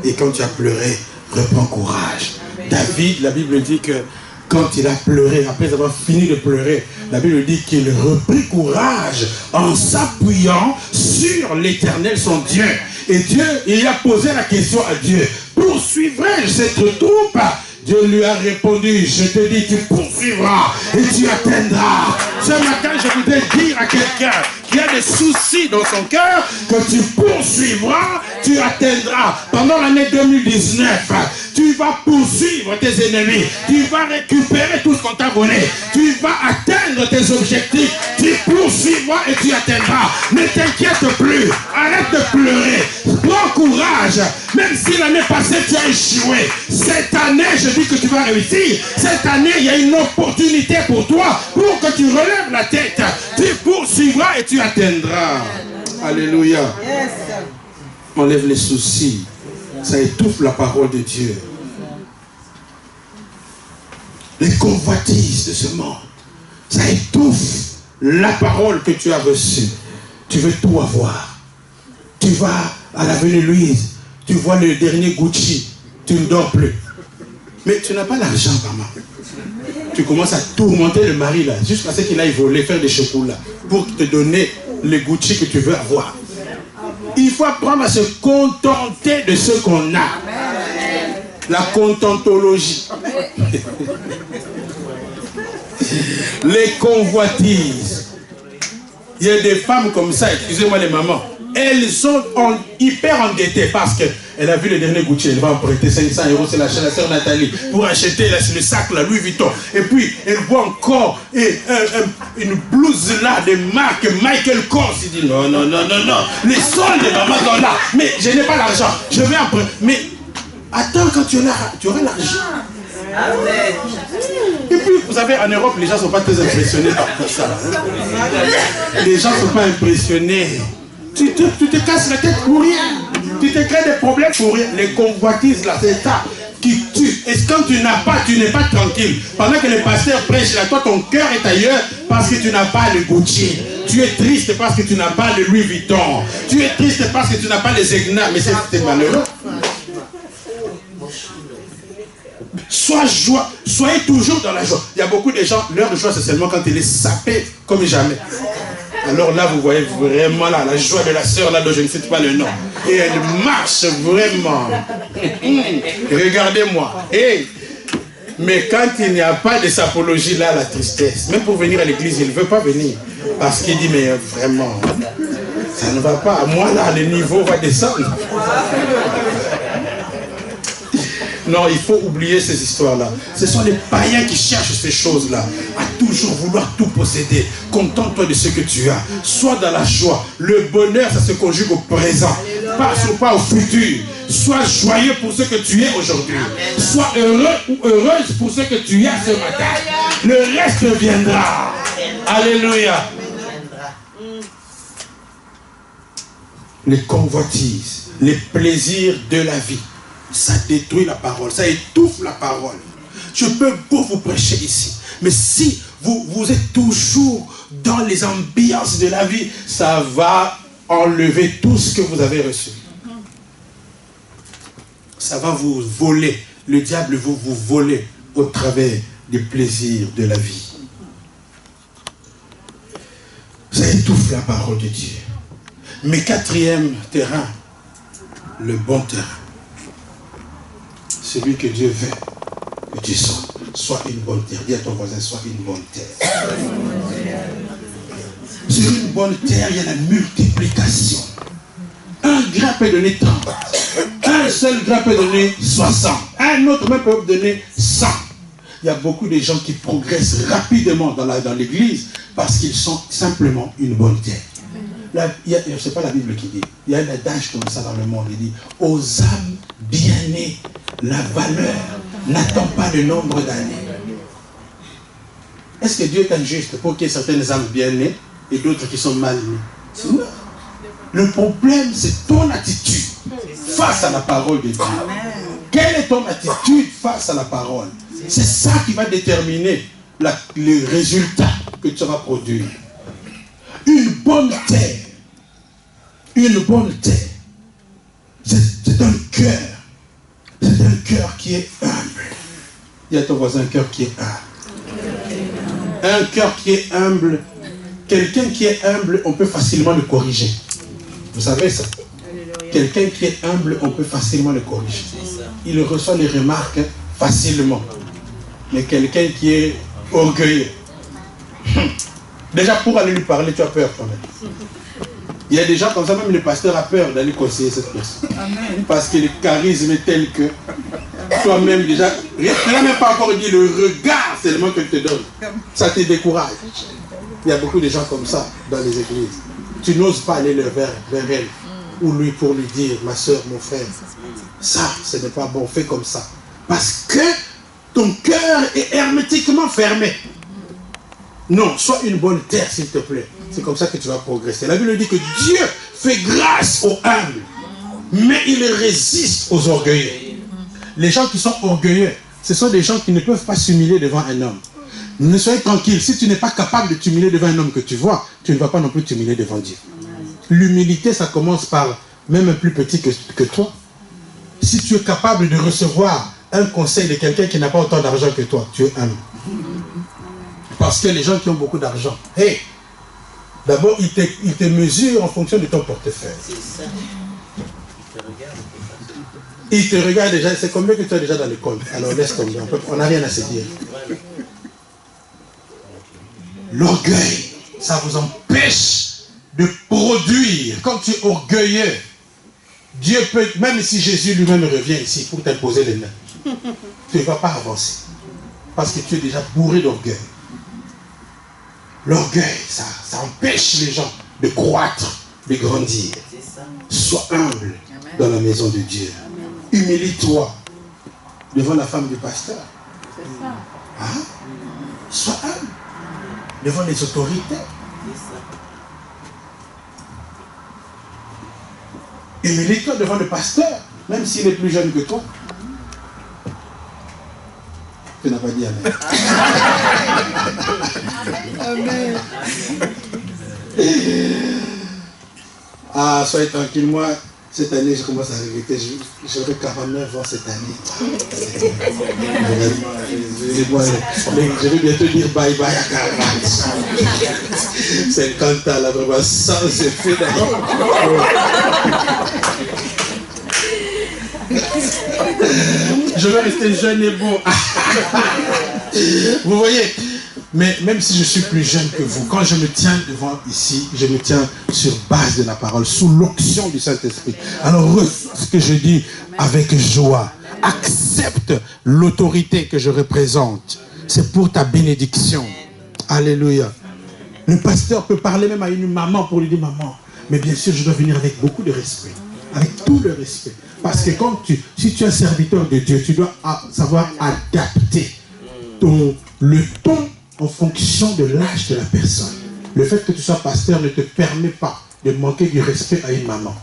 Et quand tu as pleuré, reprends courage. David, la Bible dit que quand il a pleuré, après avoir fini de pleurer, la Bible dit qu'il reprit courage en s'appuyant sur l'Éternel, son Dieu. Et Dieu, il a posé la question à Dieu, poursuivrai-je cette troupe? Dieu lui a répondu, je te dis, tu poursuivras et tu atteindras. Ce matin, je voudrais dire à quelqu'un qui a des soucis dans son cœur que tu poursuivras, tu atteindras. Pendant l'année 2019, tu vas poursuivre tes ennemis, tu vas récupérer tout ce qu'on t'a volé, tu vas atteindre tes objectifs, tu poursuivras et tu atteindras. Ne t'inquiète plus, arrête de pleurer, prends courage, même si l'année passée tu as échoué. Cette année, je dis que tu vas réussir. Cette année, il y a une opportunité pour toi, pour que tu relèves la tête. Tu poursuivras et tu atteindras. Alléluia. Enlève les soucis. Ça étouffe la parole de Dieu. Les convoitises de ce monde, ça étouffe la parole que tu as reçue. Tu veux tout avoir. Tu vas à l'avenue Louise, tu vois le dernier Gucci, tu ne dors plus. Mais tu n'as pas l'argent, maman. Tu commences à tourmenter le mari là, jusqu'à ce qu'il aille voler, faire des chocolats, pour te donner les Gucci que tu veux avoir. Il faut apprendre à se contenter de ce qu'on a. La contentologie. Les convoitises. Il y a des femmes comme ça, excusez-moi les mamans, elles sont hyper endettées parce qu'elle a vu le dernier Gucci, elle va emprunter 500 €, c'est la sœur Nathalie, pour acheter le sac, la Louis Vuitton. Et puis, elle voit encore une blouse là de marque Michael Kors. Il dit non, non, non, non, non, les soldes de maman sont là. Mais je n'ai pas l'argent, je vais emprunter. Mais attends, quand tu auras l'argent. Et puis, vous savez, en Europe, les gens ne sont pas très impressionnés par tout ça. Les gens ne sont pas impressionnés. Tu te casses la tête pour rien. Tu te crées des problèmes pour rien. Les convoitises, là, c'est ça qui tue. Et quand tu n'as pas, tu n'es pas tranquille. Pendant que le pasteur prêche là, toi, ton cœur est ailleurs parce que tu n'as pas le Gucci. Tu es triste parce que tu n'as pas le Louis Vuitton. Tu es triste parce que tu n'as pas les Zegna. Mais c'est malheureux. Soyez toujours dans la joie. Il y a beaucoup de gens, leur joie c'est seulement quand il est sapé comme jamais. Alors là vous voyez vraiment là, la joie de la sœur là dont je ne cite pas le nom. Et elle marche vraiment. Regardez-moi. Mais quand il n'y a pas de sapologie là, la tristesse. Même pour venir à l'église, il ne veut pas venir. Parce qu'il dit mais vraiment, ça ne va pas. Moi là, le niveau va descendre. Non, il faut oublier ces histoires-là. Ce sont les païens qui cherchent ces choses-là. À toujours vouloir tout posséder. Contente-toi de ce que tu as. Sois dans la joie. Le bonheur, ça se conjugue au présent. Pas au futur. Sois joyeux pour ce que tu es aujourd'hui. Sois heureux ou heureuse pour ce que tu es ce matin. Le reste viendra. Alléluia. les convoitises, les plaisirs de la vie. Ça détruit la parole, ça étouffe la parole. Je peux pour vous prêcher ici, mais si vous êtes toujours dans les ambiances de la vie, ça va enlever tout ce que vous avez reçu. Ça va vous voler. Le diable va vous voler au travers des plaisirs de la vie. Ça étouffe la parole de Dieu. Mais quatrième terrain, le bon terrain. Celui que Dieu veut que tu sois. Sois une bonne terre. Dis à ton voisin, sois une bonne terre. Sur une bonne terre, il y a la multiplication. Un grain peut donner 30. Un seul grain peut donner 60. Un autre même peut donner 100. Il y a beaucoup de gens qui progressent rapidement dans l'église parce qu'ils sont simplement une bonne terre. Ce n'est pas la Bible qui dit. Il y a un adage comme ça dans le monde. Il dit, aux âmes bien-nées, la valeur n'attend pas le nombre d'années. Est-ce que Dieu est injuste pour qu'il y ait certaines âmes bien-nées et d'autres qui sont mal nées? Non. Le problème, c'est ton attitude face à la parole de Dieu. Quelle est ton attitude face à la parole? C'est ça qui va déterminer le résultat que tu vas produire. Une bonne terre. Une bonne terre. C'est un cœur. C'est un cœur qui est humble. Dis à ton voisin, un cœur qui est humble. Un cœur qui est humble. Quelqu'un qui est humble, on peut facilement le corriger. Vous savez ça? Quelqu'un qui est humble, on peut facilement le corriger. Il reçoit les remarques facilement. Mais quelqu'un qui est orgueilleux, déjà pour aller lui parler, tu as peur quand même. Il y a des gens comme ça, même le pasteur a peur d'aller conseiller cette personne. Amen. Parce que le charisme est tel que toi-même déjà, tu n'as même pas encore dit le regard seulement qu'elle te donne. Ça te décourage. Il y a beaucoup de gens comme ça dans les églises. Tu n'oses pas aller vers elle ou lui pour lui dire, ma soeur, mon frère, ça, ce n'est pas bon, fais comme ça. Parce que ton cœur est hermétiquement fermé. Non, sois une bonne terre, s'il te plaît. C'est comme ça que tu vas progresser. La Bible dit que Dieu fait grâce aux humbles, mais il résiste aux orgueilleux. Les gens qui sont orgueilleux, ce sont des gens qui ne peuvent pas s'humilier devant un homme. Ne soyez tranquille, si tu n'es pas capable de t'humilier devant un homme que tu vois, tu ne vas pas non plus t'humilier devant Dieu. L'humilité, ça commence par même un plus petit que toi. Si tu es capable de recevoir un conseil de quelqu'un qui n'a pas autant d'argent que toi, tu es humble. Parce que les gens qui ont beaucoup d'argent, hey, d'abord, ils te mesurent en fonction de ton portefeuille. C'est ça. Ils te regardent déjà, c'est combien que tu as déjà dans le compte. Alors laisse tomber, on n'a rien à se dire. L'orgueil, ça vous empêche de produire. Quand tu es orgueilleux, Dieu peut, même si Jésus lui-même revient ici pour t'imposer les mains, tu ne vas pas avancer. Parce que tu es déjà bourré d'orgueil. L'orgueil, ça empêche les gens de croître, de grandir. Sois humble dans la maison de Dieu. Humilie-toi devant la femme du pasteur. Hein? Sois humble devant les autorités. Humilie-toi devant le pasteur, même s'il est plus jeune que toi. Tu n'as pas dit amen. Amen. Ah, soyez tranquille, moi, cette année, je commence à regretter. J'aurai 49 ans cette année. Je vais bientôt dire bye bye à 40. 50 ans, là, vraiment, ça, c'est fait d'ailleurs. Je vais rester jeune et beau. Vous voyez, mais même si je suis plus jeune que vous, quand je me tiens devant ici, je me tiens sur base de la parole, sous l'onction du Saint-Esprit. Alors, ce que je dis avec joie, accepte l'autorité que je représente. C'est pour ta bénédiction. Alléluia. Le pasteur peut parler même à une maman pour lui dire, maman, mais bien sûr, je dois venir avec beaucoup de respect. Avec tout le respect. Parce que si tu es un serviteur de Dieu, tu dois savoir adapter le ton en fonction de l'âge de la personne. Le fait que tu sois pasteur ne te permet pas de manquer du respect à une maman.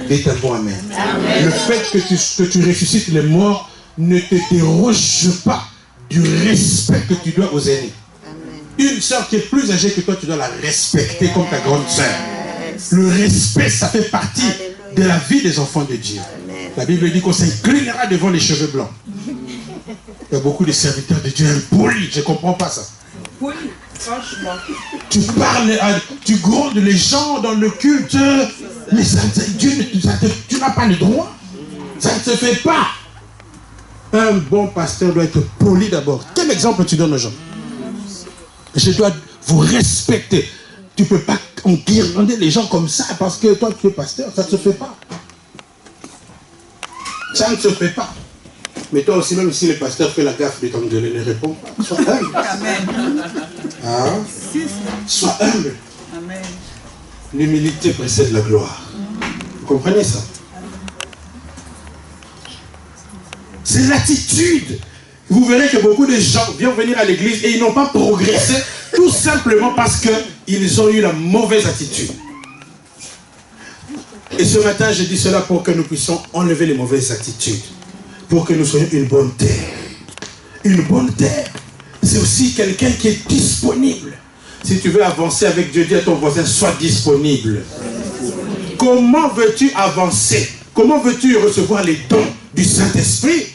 Dites un bon amen. Amen. Le fait que tu ressuscites les morts ne te déroge pas du respect que tu dois aux aînés. Une sœur qui est plus âgée que toi, tu dois la respecter comme ta grande sœur. Le respect, ça fait partie de la vie des enfants de Dieu. La Bible dit qu'on s'inclinera devant les cheveux blancs. Il y a beaucoup de serviteurs de Dieu impolis. Je ne comprends pas ça. Oui, franchement. Tu parles, tu grondes les gens dans le culte, mais tu n'as pas le droit. Ça ne se fait pas. Un bon pasteur doit être poli d'abord. Quel exemple tu donnes aux gens? Je dois vous respecter. Tu ne peux pas enguirlander les gens comme ça parce que toi tu es pasteur. Ça ne se fait pas. Ça ne se fait pas. Mais toi aussi, même si le pasteur fait la gaffe de t'engueuler, ne réponds pas. Sois humble. Amen. Hein? Sois humble. Amen. L'humilité précède la gloire. Vous comprenez ça? C'est l'attitude. Vous verrez que beaucoup de gens viennent venir à l'église et ils n'ont pas progressé tout simplement parce qu'ils ont eu la mauvaise attitude. Et ce matin, je dis cela pour que nous puissions enlever les mauvaises attitudes. Pour que nous soyons une bonne terre. Une bonne terre, c'est aussi quelqu'un qui est disponible. Si tu veux avancer avec Dieu, dis à ton voisin, sois disponible. Comment veux-tu avancer? Comment veux-tu recevoir les dons du Saint-Esprit?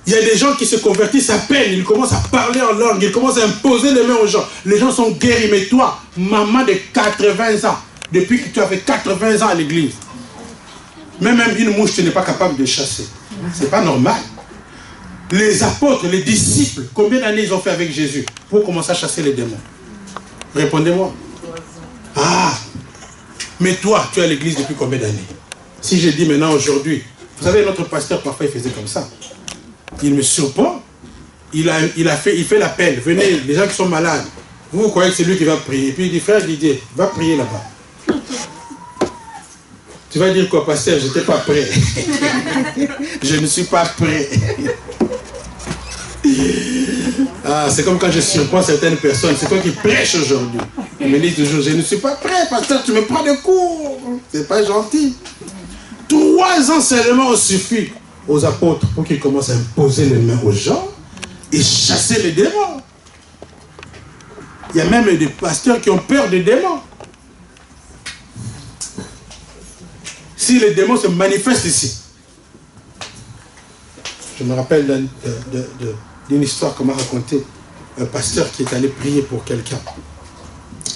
Il y a des gens qui se convertissent à peine, ils commencent à parler en langue, ils commencent à imposer les mains aux gens. Les gens sont guéris, mais toi, maman de 80 ans, depuis que tu as fait 80 ans à l'église, même une mouche, tu n'es pas capable de chasser. C'est pas normal. Les apôtres, les disciples, combien d'années ils ont fait avec Jésus pour commencer à chasser les démons? Répondez-moi. Ah, mais toi, tu es à l'église depuis combien d'années? Si je dis maintenant aujourd'hui, vous savez, notre pasteur parfois il faisait comme ça. Il me surprend. Il fait l'appel. Venez, les gens qui sont malades. Vous croyez que c'est lui qui va prier. Et puis il dit, frère Didier, va prier là-bas. Tu vas dire quoi, pasteur? Je n'étais pas prêt. Je ne suis pas prêt. Ah, c'est comme quand je surprends certaines personnes. C'est toi qui prêches aujourd'hui. Ils me disent toujours, je ne suis pas prêt, pasteur, tu me prends de cours. C'est pas gentil. 3 ans seulement ont suffi aux apôtres pour qu'ils commencent à imposer les mains aux gens et chasser les démons. Il y a même des pasteurs qui ont peur des démons. Si les démons se manifestent ici. Je me rappelle d'une histoire qu'on m'a racontée. Un pasteur qui est allé prier pour quelqu'un.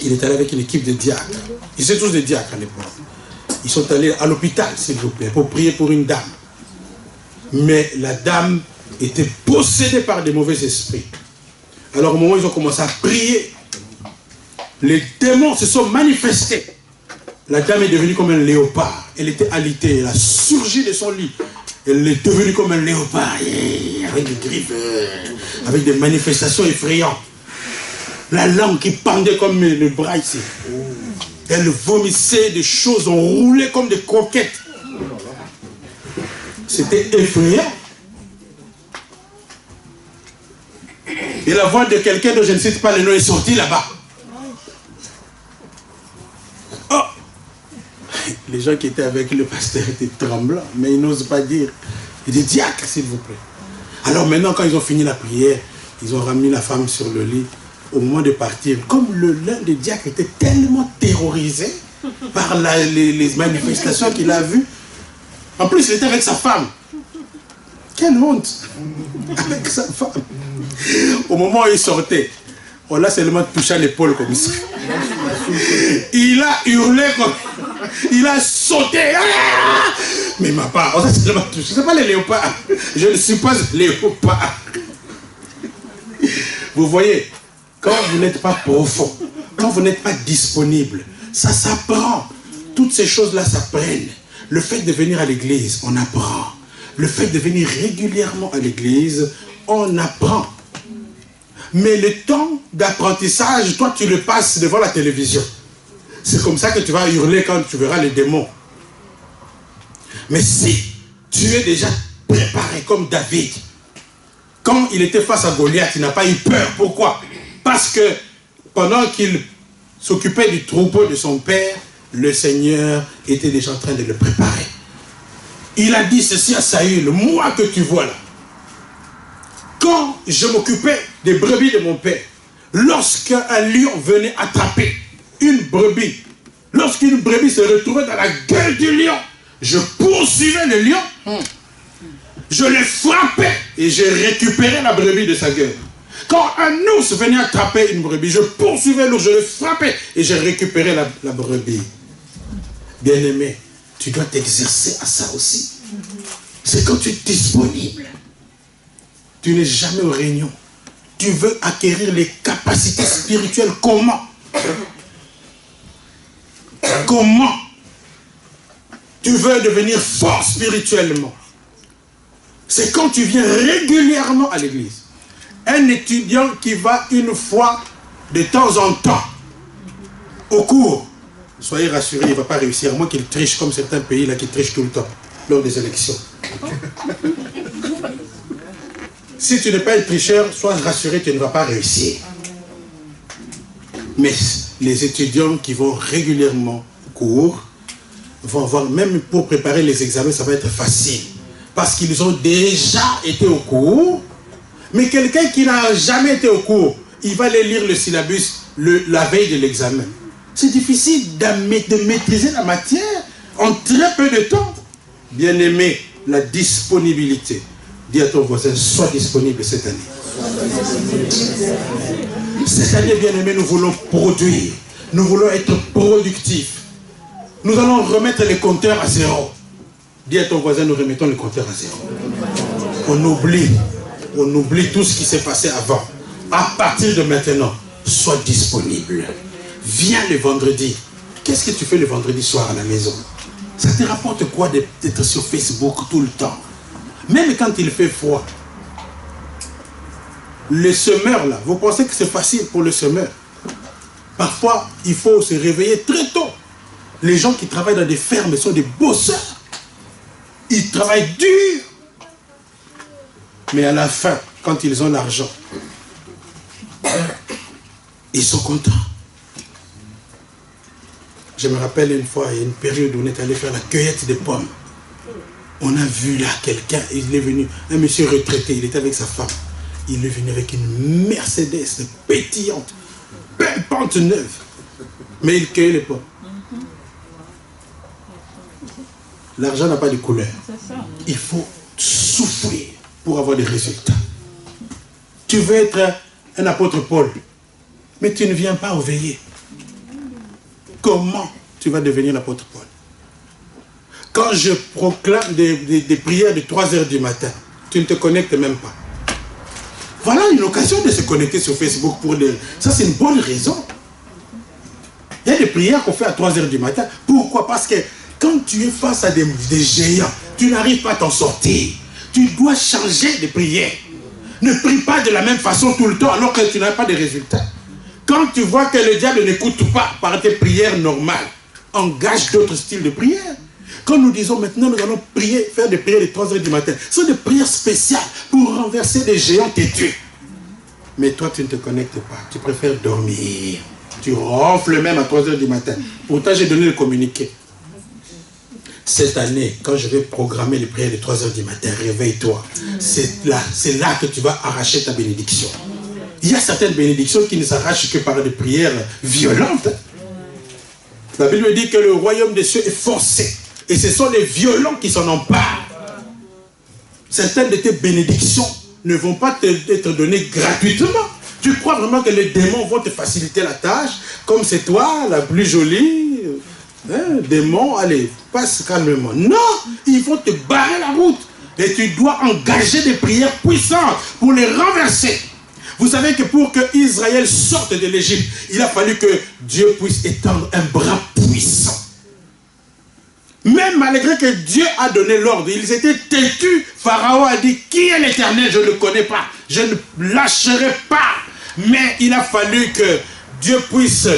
Il est allé avec une équipe de diacres. Ils étaient tous des diacres à l'époque. Ils sont allés à l'hôpital, s'il vous plaît, pour prier pour une dame. Mais la dame était possédée par des mauvais esprits. Alors au moment où ils ont commencé à prier, les démons se sont manifestés. La dame est devenue comme un léopard. Elle était alitée, elle a surgi de son lit. Elle est devenue comme un léopard, avec des griffes, avec des manifestations effrayantes. La langue qui pendait comme le bras ici. Elle vomissait des choses enroulées comme des croquettes. C'était effrayant. Et la voix de quelqu'un dont je ne cite pas le nom est sortie là-bas. Oh! Les gens qui étaient avec le pasteur étaient tremblants, mais ils n'osent pas dire. Il dit, diacre, s'il vous plaît. Alors maintenant, quand ils ont fini la prière, ils ont ramené la femme sur le lit. Au moment de partir, comme l'un des diacres était tellement terrorisé par les manifestations qu'il a vues, en plus il était avec sa femme. Quelle honte! Avec sa femme. Au moment où il sortait, on l'a seulement touché à l'épaule comme ça. Il a hurlé comme... Il a sauté. Ah! Mais ma part, on l'a seulement touché. Ce n'est pas les léopards. Je ne suis pas léopard. Vous voyez, quand vous n'êtes pas profond, quand vous n'êtes pas disponible, ça s'apprend. Toutes ces choses-là s'apprennent. Le fait de venir à l'église, on apprend. Le fait de venir régulièrement à l'église, on apprend. Mais le temps d'apprentissage, toi, tu le passes devant la télévision. C'est comme ça que tu vas hurler quand tu verras les démons. Mais si tu es déjà préparé comme David, quand il était face à Goliath, il n'a pas eu peur. Pourquoi? Parce que pendant qu'il s'occupait du troupeau de son père, le Seigneur était déjà en train de le préparer. Il a dit ceci à Saül, moi que tu vois là, quand je m'occupais des brebis de mon père, lorsqu'un lion venait attraper une brebis, lorsqu'une brebis se retrouvait dans la gueule du lion, je poursuivais le lion, je le frappais et je récupérais la brebis de sa gueule. Quand un ours venait attraper une brebis, je poursuivais l'ours, je le frappais et je récupérais la brebis. Bien-aimé, tu dois t'exercer à ça aussi. C'est quand tu es disponible. Tu n'es jamais aux réunions. Tu veux acquérir les capacités spirituelles. Comment? Comment? Tu veux devenir fort spirituellement. C'est quand tu viens régulièrement à l'église. Un étudiant qui va une fois de temps en temps au cours, soyez rassurés, il ne va pas réussir, à moins qu'il triche comme certains pays là qui trichent tout le temps lors des élections. Si tu n'es pas un tricheur, sois rassuré, tu ne vas pas réussir. Mais les étudiants qui vont régulièrement au cours vont avoir, même pour préparer les examens, ça va être facile. Parce qu'ils ont déjà été au cours. Mais quelqu'un qui n'a jamais été au cours, il va aller lire le syllabus la veille de l'examen. C'est difficile de maîtriser la matière en très peu de temps. Bien-aimé, la disponibilité. Dis à ton voisin, sois disponible cette année. Cette année, bien-aimé, nous voulons produire. Nous voulons être productifs. Nous allons remettre les compteurs à zéro. Dis à ton voisin, nous remettons les compteurs à zéro. On oublie tout ce qui s'est passé avant. À partir de maintenant, sois disponible. Viens le vendredi. Qu'est-ce que tu fais le vendredi soir à la maison? Ça te rapporte quoi d'être sur Facebook tout le temps? Même quand il fait froid. Le semeur là, vous pensez que c'est facile pour le semeur? Parfois, il faut se réveiller très tôt. Les gens qui travaillent dans des fermes sont des bosseurs. Ils travaillent dur. Mais à la fin, quand ils ont l'argent, ils sont contents. Je me rappelle une fois, il y a une période où on est allé faire la cueillette des pommes. On a vu là quelqu'un, il est venu, un monsieur retraité, il était avec sa femme. Il est venu avec une Mercedes pétillante, pimpante neuve. Mais il cueille les pommes. L'argent n'a pas de couleur. Il faut souffrir pour avoir des résultats. Tu veux être un apôtre Paul, mais tu ne viens pas aux veillées. Comment tu vas devenir l'apôtre Paul? Quand je proclame des prières de 3 heures du matin, tu ne te connectes même pas. Voilà une occasion de se connecter sur Facebook pour des... Ça, c'est une bonne raison. Il y a des prières qu'on fait à 3 heures du matin. Pourquoi? Parce que quand tu es face à des géants, tu n'arrives pas à t'en sortir. Tu dois changer de prière. Ne prie pas de la même façon tout le temps alors que tu n'as pas de résultats. Quand tu vois que le diable n'écoute pas par tes prières normales, engage d'autres styles de prière. Quand nous disons maintenant, nous allons prier, faire des prières de 3 heures du matin, ce sont des prières spéciales pour renverser des géants têtus. Mais toi, tu ne te connectes pas. Tu préfères dormir. Tu ronfles même à 3 heures du matin. Pourtant, j'ai donné le communiqué. Cette année, quand je vais programmer les prières de 3 heures du matin, réveille-toi. C'est là que tu vas arracher ta bénédiction. Il y a certaines bénédictions qui ne s'arrachent que par des prières violentes. La Bible dit que le royaume des cieux est forcé. Et ce sont les violents qui s'en emparent. Certaines de tes bénédictions ne vont pas t'être données gratuitement. Tu crois vraiment que les démons vont te faciliter la tâche? Comme c'est toi, la plus jolie, démon, allez, passe calmement. Non, ils vont te barrer la route. Et tu dois engager des prières puissantes pour les renverser. Vous savez que pour que Israël sorte de l'Égypte, il a fallu que Dieu puisse étendre un bras puissant. Même malgré que Dieu a donné l'ordre, ils étaient têtus. Pharaon a dit, qui est l'Éternel? Je ne le connais pas. Je ne lâcherai pas. Mais il a fallu que Dieu puisse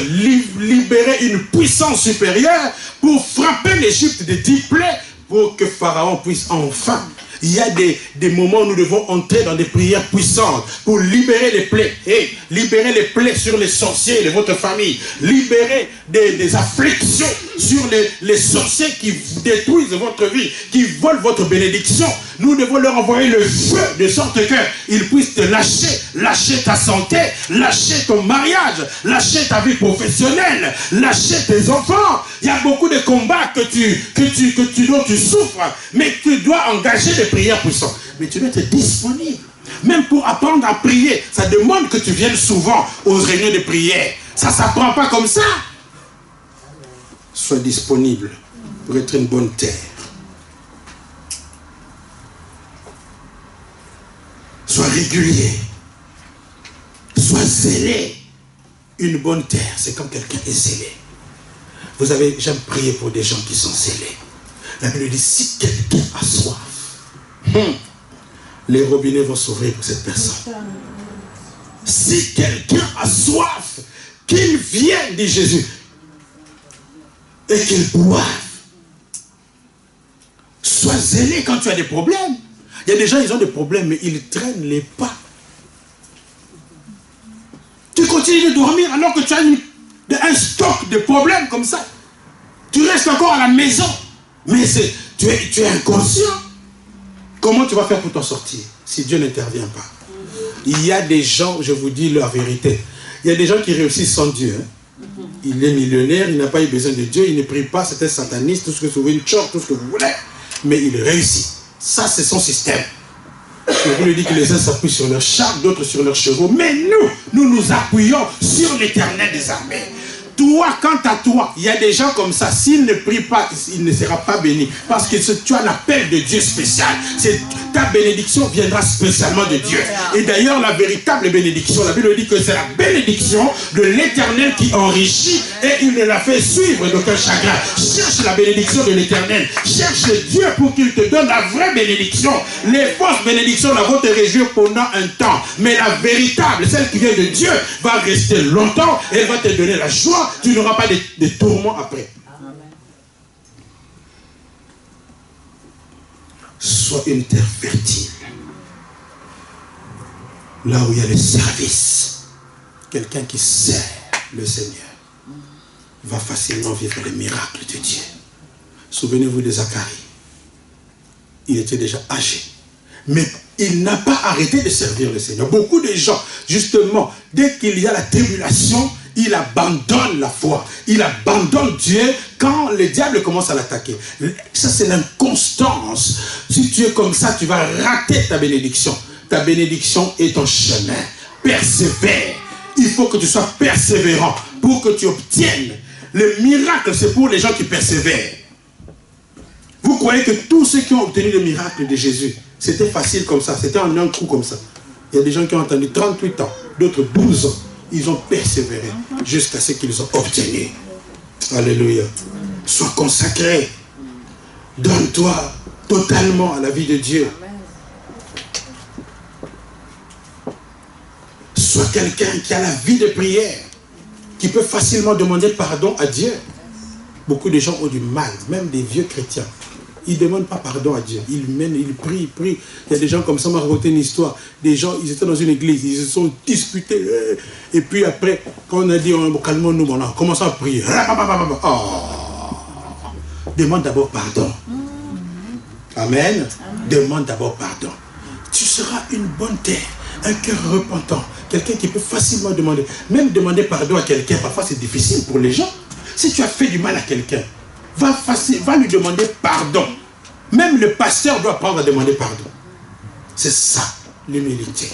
libérer une puissance supérieure pour frapper l'Égypte de 10 plaies pour que Pharaon puisse enfin. Il y a des moments où nous devons entrer dans des prières puissantes pour libérer les plaies. Et libérer les plaies sur les sorciers de votre famille. Libérer des afflictions sur les sorciers qui détruisent votre vie, qui volent votre bénédiction. Nous devons leur envoyer le feu de sorte qu'ils puissent te lâcher ta santé, lâcher ton mariage, lâcher ta vie professionnelle, lâcher tes enfants. Il y a beaucoup de combats dont tu souffres, mais tu dois engager des prières puissantes. Mais tu dois être disponible. Même pour apprendre à prier, ça demande que tu viennes souvent aux réunions de prière. Ça ne s'apprend pas comme ça. Sois disponible pour être une bonne terre. Sois régulier. Sois zélé. Une bonne terre, c'est quand quelqu'un est zélé. Vous avez, j'aime prier pour des gens qui sont zélés. La Bible dit, si quelqu'un a soif, les robinets vont s'ouvrir pour cette personne. Si quelqu'un a soif, qu'il vienne, dit Jésus, et qu'il boive. Sois zélé quand tu as des problèmes. Il y a des gens, ils ont des problèmes, mais ils traînent les pas. Tu continues de dormir alors que tu as un stock de problèmes comme ça. Tu restes encore à la maison. Mais tu es inconscient. Comment tu vas faire pour t'en sortir si Dieu n'intervient pas? Il y a des gens, je vous dis la vérité, il y a des gens qui réussissent sans Dieu. Il est millionnaire, il n'a pas eu besoin de Dieu, il ne prie pas, c'est un sataniste, tout ce que vous voulez, une chorte, tout ce que vous voulez. Mais il réussit. Ça, c'est son système. Je vous dis que les uns s'appuient sur leurs chars, d'autres sur leurs chevaux. Mais nous nous appuyons sur l'Éternel des armées. Toi, quant à toi, il y a des gens comme ça, s'il ne prie pas, il ne sera pas béni. Parce que tu as l'appel de Dieu spécial. Ta bénédiction viendra spécialement de Dieu. Et d'ailleurs, la véritable bénédiction, la Bible dit que c'est la bénédiction de l'Éternel qui enrichit et il ne la fait suivre d'aucun chagrin. Cherche la bénédiction de l'Éternel. Cherche Dieu pour qu'il te donne la vraie bénédiction. Les fausses bénédictions là, vont te réjouir pendant un temps. Mais la véritable, celle qui vient de Dieu, va rester longtemps et elle va te donner la joie. Tu n'auras pas de tourments après. Amen. Sois une terre fertile. Là où il y a le service. Quelqu'un qui sert le Seigneur va facilement vivre les miracles de Dieu. Souvenez-vous de Zacharie. Il était déjà âgé. Mais il n'a pas arrêté de servir le Seigneur. Beaucoup de gens, justement, dès qu'il y a la tribulation, il abandonne la foi. Il abandonne Dieu quand le diable commence à l'attaquer. Ça, c'est l'inconstance. Si tu es comme ça, tu vas rater ta bénédiction. Ta bénédiction est ton chemin. Persévère. Il faut que tu sois persévérant pour que tu obtiennes. Le miracle, c'est pour les gens qui persévèrent. Vous croyez que tous ceux qui ont obtenu le miracle de Jésus, c'était facile comme ça, c'était en un coup comme ça. Il y a des gens qui ont attendu 38 ans, d'autres 12 ans. Ils ont persévéré jusqu'à ce qu'ils ont obtenu. Alléluia. Sois consacré. Donne-toi totalement à la vie de Dieu. Sois quelqu'un qui a la vie de prière, qui peut facilement demander pardon à Dieu. Beaucoup de gens ont du mal, même des vieux chrétiens. Ils ne demandent pas pardon à Dieu. Ils prient, ils prient. Il y a des gens comme ça, on m'a raconté une histoire. Des gens, ils étaient dans une église, ils se sont disputés. Et puis après, quand on a dit, calmons-nous, on a commencé à prier. Oh. Demande d'abord pardon. Amen. Demande d'abord pardon. Tu seras une bonne terre, un cœur repentant. Quelqu'un qui peut facilement demander. Même demander pardon à quelqu'un, parfois c'est difficile pour les gens. Si tu as fait du mal à quelqu'un, va lui demander pardon. Même le pasteur doit apprendre à demander pardon. C'est ça, l'humilité.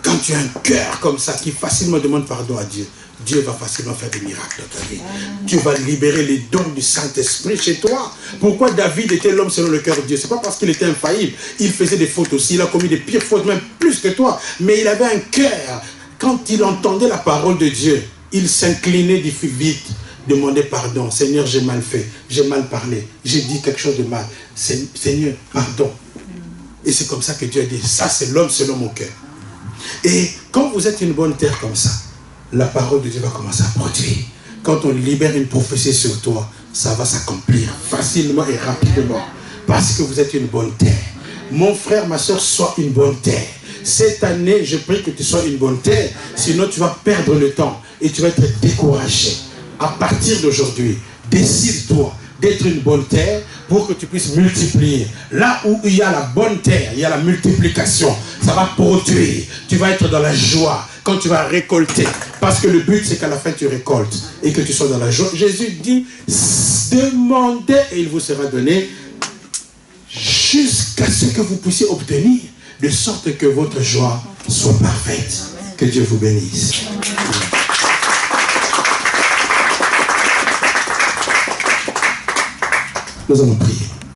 Quand tu as un cœur comme ça qui facilement demande pardon à Dieu, Dieu va facilement faire des miracles dans ta vie. Tu vas libérer les dons du Saint-Esprit chez toi. Pourquoi David était l'homme selon le cœur de Dieu? Ce n'est pas parce qu'il était infaillible. Il faisait des fautes aussi. Il a commis des pires fautes, même plus que toi. Mais il avait un cœur. Quand il entendait la parole de Dieu, il s'inclinait vite. Demandez pardon. Seigneur, j'ai mal fait. J'ai mal parlé. J'ai dit quelque chose de mal. Seigneur, pardon. Et c'est comme ça que Dieu a dit, ça c'est l'homme selon mon cœur. Et quand vous êtes une bonne terre comme ça, la parole de Dieu va commencer à produire. Quand on libère une prophétie sur toi, ça va s'accomplir facilement et rapidement. Parce que vous êtes une bonne terre. mon frère, ma soeur, sois une bonne terre. Cette année, je prie que tu sois une bonne terre, sinon tu vas perdre le temps et tu vas être découragé. À partir d'aujourd'hui, décide-toi d'être une bonne terre pour que tu puisses multiplier. Là où il y a la bonne terre, il y a la multiplication. Ça va produire. Tu vas être dans la joie quand tu vas récolter. Parce que le but, c'est qu'à la fin, tu récoltes et que tu sois dans la joie. Jésus dit, demandez et il vous sera donné jusqu'à ce que vous puissiez obtenir, de sorte que votre joie soit parfaite. Que Dieu vous bénisse. Nous allons prier.